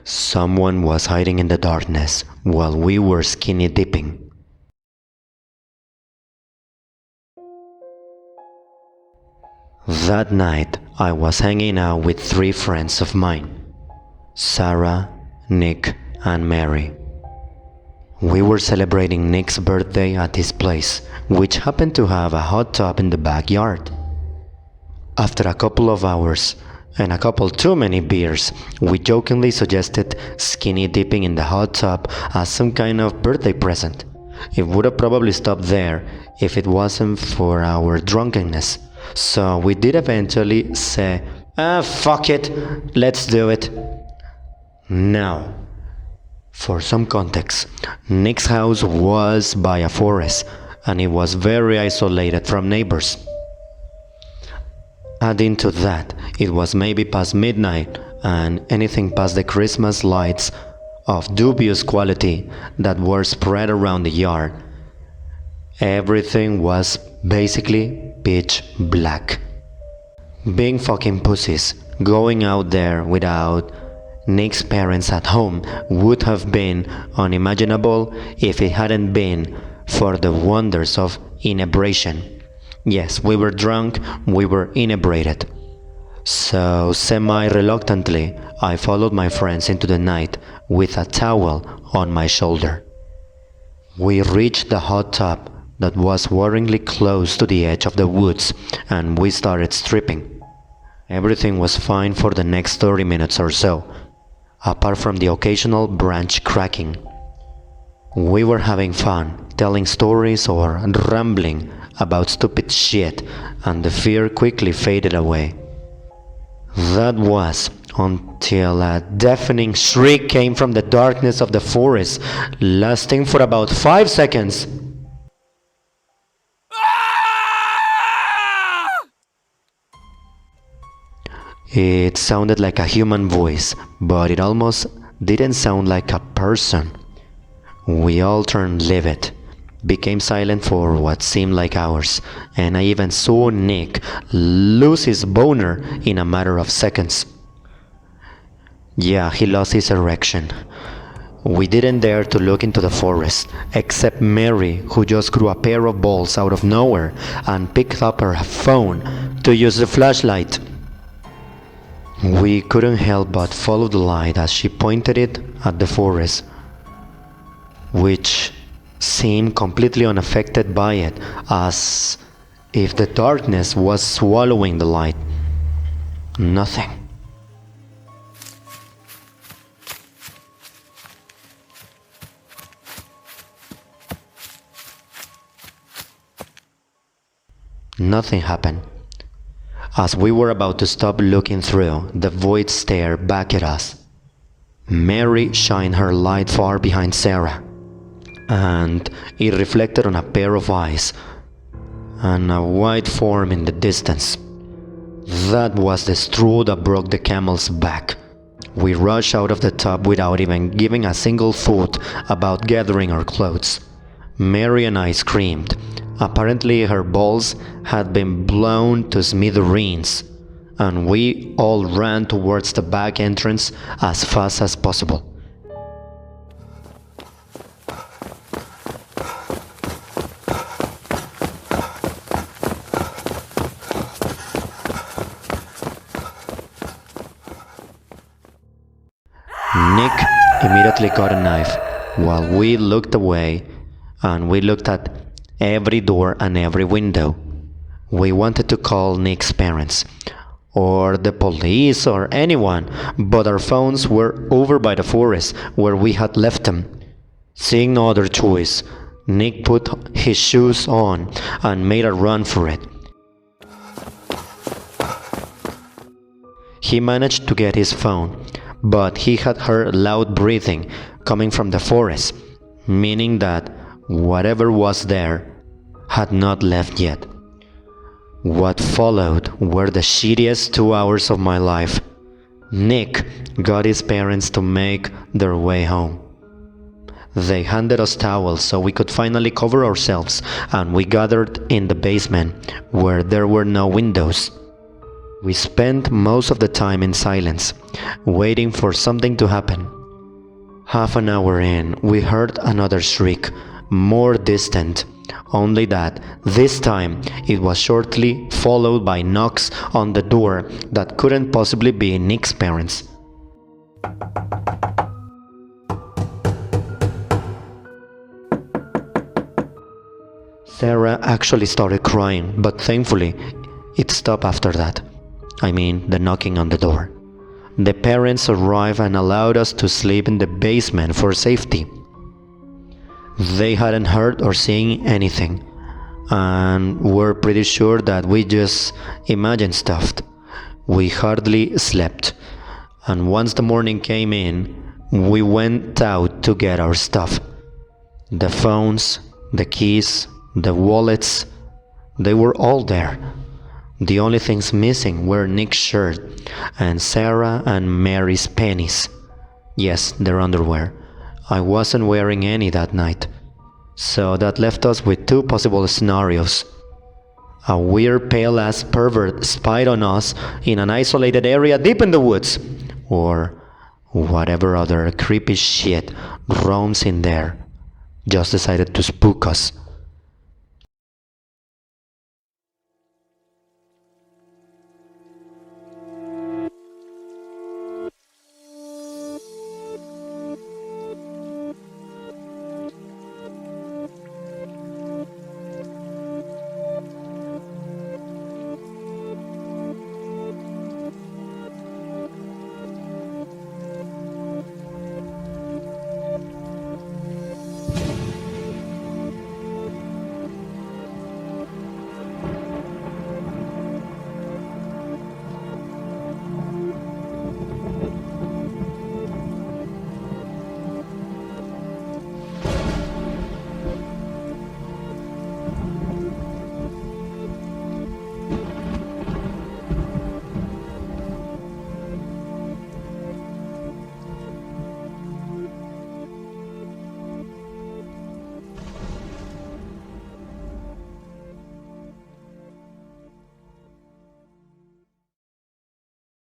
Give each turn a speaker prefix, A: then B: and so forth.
A: Someone was hiding in the darkness while we were skinny dipping. That night, I was hanging out with 3 friends of mine, Sarah, Nick, and Mary. We were celebrating Nick's birthday at his place, which happened to have a hot tub in the backyard. After a couple of hours and a couple too many beers, we jokingly suggested skinny dipping in the hot tub as some kind of birthday present. It would have probably stopped there if it wasn't for our drunkenness, so we did eventually say, fuck it, let's do it. Now, for some context, Nick's house was by a forest and it was very isolated from neighbors. Adding to that, it was maybe past midnight, and anything past the Christmas lights of dubious quality that were spread around the yard, everything was basically pitch black. Being fucking pussies, going out there without Nick's parents at home would have been unimaginable if it hadn't been for the wonders of inebriation. Yes, we were drunk, we were inebriated. So, semi-reluctantly, I followed my friends into the night with a towel on my shoulder. We reached the hot tub that was worryingly close to the edge of the woods, and we started stripping. Everything was fine for the next 30 minutes or so, apart from the occasional branch cracking. We were having fun, telling stories or rambling about stupid shit, and the fear quickly faded away. That was until a deafening shriek came from the darkness of the forest, lasting for about 5 seconds. It sounded like a human voice, but it almost didn't sound like a person. We all turned livid, became silent for what seemed like hours, and I even saw Nick lose his boner in a matter of seconds. Yeah, he lost his erection. We didn't dare to look into the forest, except Mary, who just grew a pair of balls out of nowhere and picked up her phone to use the flashlight. We couldn't help but follow the light as she pointed it at the forest, which seemed completely unaffected by it, as if the darkness was swallowing the light. Nothing. Nothing happened. As we were about to stop looking through, the void stared back at us. Mary shined her light far behind Sarah, and it reflected on a pair of eyes and a white form in the distance. That was the straw that broke the camel's back. We rushed out of the tub without even giving a single thought about gathering our clothes. Mary and I screamed. Apparently her balls had been blown to smithereens, and we all ran towards the back entrance as fast as possible. Nick immediately got a knife, while we looked away, and we looked at every door and every window. We wanted to call Nick's parents, or the police, or anyone, but our phones were over by the forest where we had left them. Seeing no other choice, Nick put his shoes on and made a run for it. He managed to get his phone, but he had heard loud breathing coming from the forest, meaning that whatever was there had not left yet. What followed were the shittiest 2 hours of my life. Nick got his parents to make their way home. They handed us towels so we could finally cover ourselves, and we gathered in the basement where there were no windows. We spent most of the time in silence, waiting for something to happen. Half an hour in, we heard another shriek, more distant, only that this time it was shortly followed by knocks on the door that couldn't possibly be Nick's parents. Sarah actually started crying, but thankfully it stopped after that. I mean, the knocking on the door. The parents arrived and allowed us to sleep in the basement for safety. They hadn't heard or seen anything, and were pretty sure that we just imagined stuff. We hardly slept, and once the morning came in, we went out to get our stuff. The phones, the keys, the wallets, they were all there. The only things missing were Nick's shirt and Sarah and Mary's pennies. Yes, their underwear. I wasn't wearing any that night. So that left us with two possible scenarios. A weird pale-ass pervert spied on us in an isolated area deep in the woods, or whatever other creepy shit roams in there just decided to spook us.